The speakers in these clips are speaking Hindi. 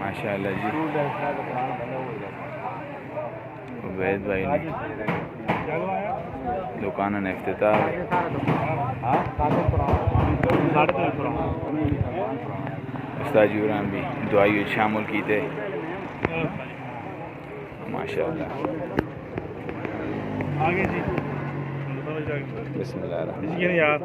माशाल्लाह जी। उबैद भाई ने दुकान ने इफ्तिताह उस्ताद यूरान भी दुआई शामिल की थे माशाल्लाह। आगे जी बिस्मिल्लाह यार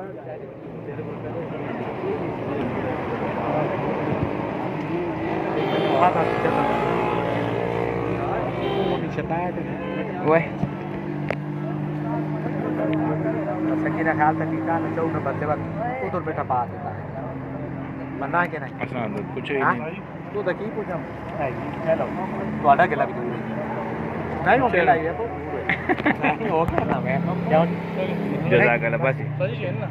वह सकीना ख्याल था टीका ने चौक में बदले वक्त उधर बैठा पा देता है मना के नहीं असा कुछ ही नहीं तू दकी पूछम हेलो ਤੁਹਾਡਾ गेला भी नहीं हो गेला ये तो नहीं हो गया ना मैं क्या जज़ाकल्लाह बस सही है ना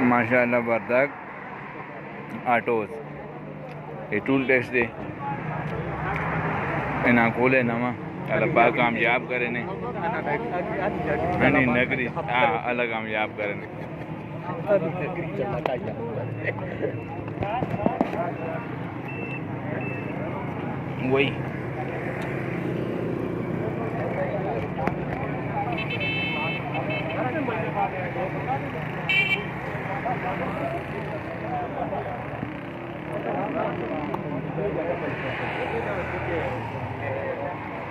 माशाल्लाह बरदक आटोस ये टूल टैक्स दे इन्हें खोले नवा अल्लाह पाक कामयाब करे ने नहीं नगरी हाँ अलग कामयाब करे ने वही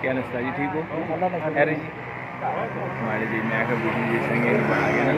क्या नस्ता जी ठीक हो अरे जी हमारे जी मैं का बुझी जी संगे नहीं बना गया ना